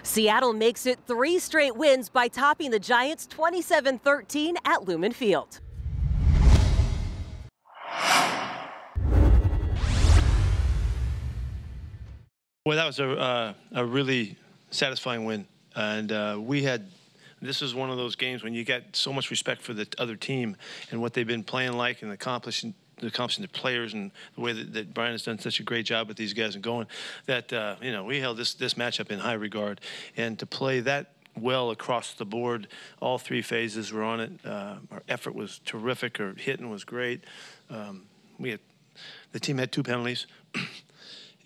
Seattle makes it 3 straight wins by topping the Giants 27-13 at Lumen Field. Well, that was a really satisfying win, and this is one of those games when you get so much respect for the other team and what they've been playing like and accomplishing the players and the way that Brian has done such a great job with these guys and going that we held this matchup in high regard, and to play that well across the board, all 3 phases were on it. Our effort was terrific. Our hitting was great. The team had 2 penalties.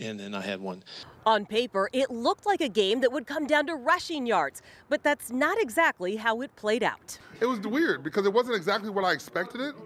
And then I had 1. On paper, it looked like a game that would come down to rushing yards, but that's not exactly how it played out. It was weird because it wasn't exactly what I expected it.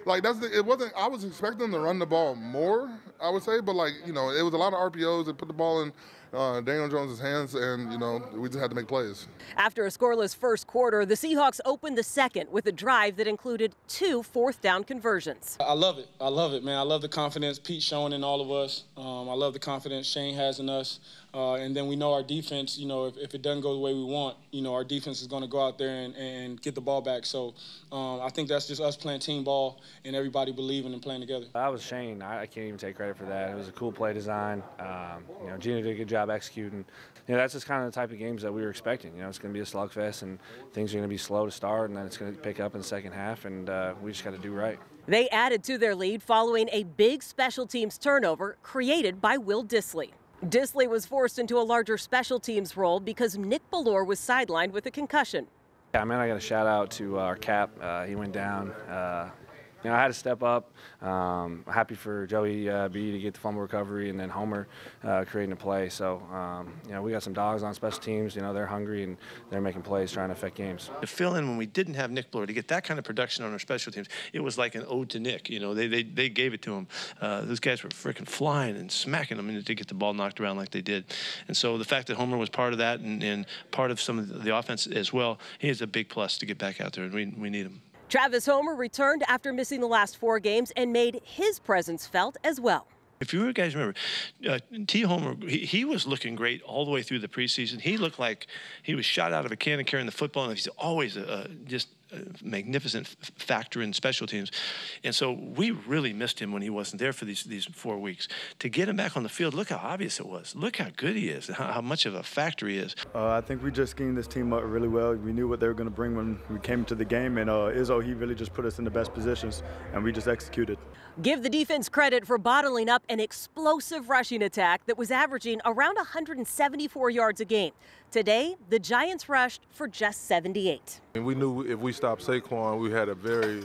Like it wasn't. I was expecting them to run the ball more, I would say, but it was a lot of RPOs that put the ball in Daniel Jones's hands, and we just had to make plays. After a scoreless first quarter, the Seahawks opened the second with a drive that included 2 fourth-down conversions. I love it. I love it, man. I love the confidence Pete's showing in all of us. I love the confidence Shane has in us. And then we know our defense, if it doesn't go the way we want, our defense is going to go out there and get the ball back. So I think that's just us playing team ball and everybody believing and playing together. I was Shane. I can't even take credit for that. It was a cool play design. Gina did a good job executing. That's just kind of the type of games that we were expecting. It's going to be a slugfest, and things are going to be slow to start, and then it's going to pick up in the second half, and we just got to do right. They added to their lead following a big special teams turnover created by Will Dissly. Dissly was forced into a larger special teams role because Nick Ballore was sidelined with a concussion. Yeah, man, I got a shout out to our cap. He went down. I had to step up. Happy for Joey B to get the fumble recovery, and then Homer creating a play. So, we got some dogs on special teams. They're hungry and they're making plays trying to affect games. To fill in when we didn't have Nick Ballore, to get that kind of production on our special teams, it was like an ode to Nick. They gave it to him. Those guys were freaking flying and smacking them to get the ball knocked around like they did. And so the fact that Homer was part of that and part of some of the offense as well, he is a big plus to get back out there, and we need him. Travis Homer returned after missing the last 4 games and made his presence felt as well. If you guys remember, T. Homer, he was looking great all the way through the preseason. He looked like he was shot out of a cannon carrying the football, and he's always just a magnificent factor in special teams. And so we really missed him when he wasn't there for these 4 weeks. To get him back on the field, look how obvious it was. Look how good he is, how much of a factor he is. I think we just schemed this team up really well. We knew what they were going to bring when we came to the game, and Izzo, he really just put us in the best positions, and we just executed. Give the defense credit for bottling up an explosive rushing attack that was averaging around 174 yards a game. Today, the Giants rushed for just 78. And we knew if we stopped Saquon, we had a very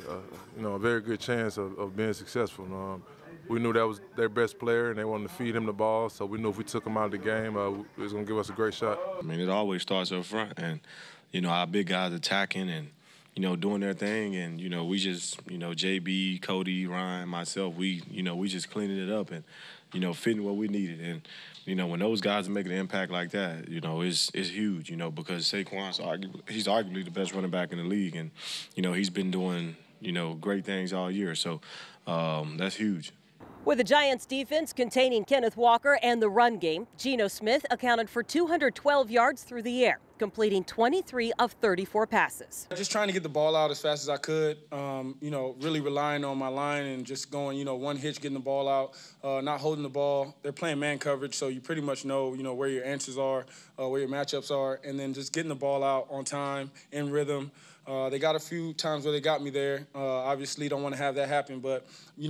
good chance of being successful. We knew that was their best player, and they wanted to feed him the ball. So we knew if we took him out of the game, it was going to give us a great shot. I mean, it always starts up front, and our big guys attacking and doing their thing, and we just JB, Cody, Ryan, myself, we just cleaning it up and fitting what we needed. And when those guys are making an impact like that, it's huge. Because Saquon's he's arguably the best running back in the league, and he's been doing great things all year. So that's huge. With the Giants defense containing Kenneth Walker and the run game, Geno Smith accounted for 212 yards through the air, completing 23 of 34 passes. Just trying to get the ball out as fast as I could, really relying on my line and just going, one hitch, getting the ball out, not holding the ball. They're playing man coverage, so you pretty much know, where your answers are, where your matchups are, and then just getting the ball out on time, in rhythm. They got a few times where they got me there. Obviously don't want to have that happen, but,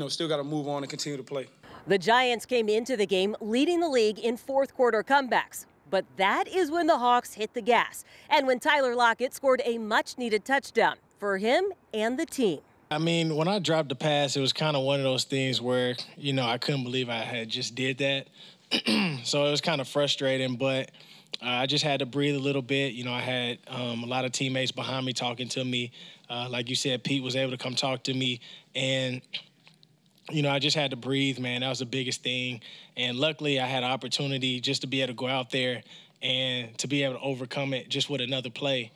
still got to move on and continue to play. The Giants came into the game leading the league in fourth-quarter comebacks. But that is when the Hawks hit the gas, and when Tyler Lockett scored a much-needed touchdown for him and the team. I mean, when I dropped the pass, it was kind of one of those things where, I couldn't believe I had just did that. So it was kind of frustrating, but I just had to breathe a little bit. I had a lot of teammates behind me talking to me. Like you said, Pete was able to come talk to me, and I just had to breathe, man. That was the biggest thing. And luckily, I had an opportunity just to be able to go out there and to be able to overcome it just with another play.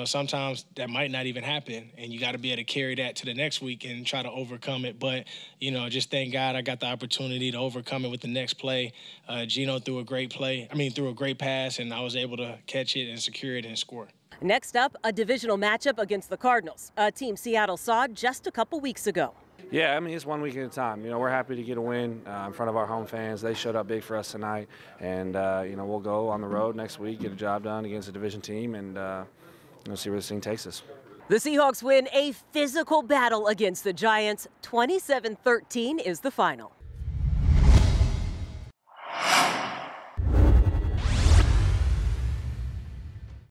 sometimes that might not even happen, and you got to be able to carry that to the next week and try to overcome it. But, just thank God I got the opportunity to overcome it with the next play. Geno threw a great pass, and I was able to catch it and secure it and score. Next up, a divisional matchup against the Cardinals, a team Seattle saw just a couple weeks ago. Yeah, I mean, it's 1 week at a time. We're happy to get a win in front of our home fans. They showed up big for us tonight, and we'll go on the road next week, get a job done against a division team, and see where this thing takes us. The Seahawks win a physical battle against the Giants. 27-13 is the final.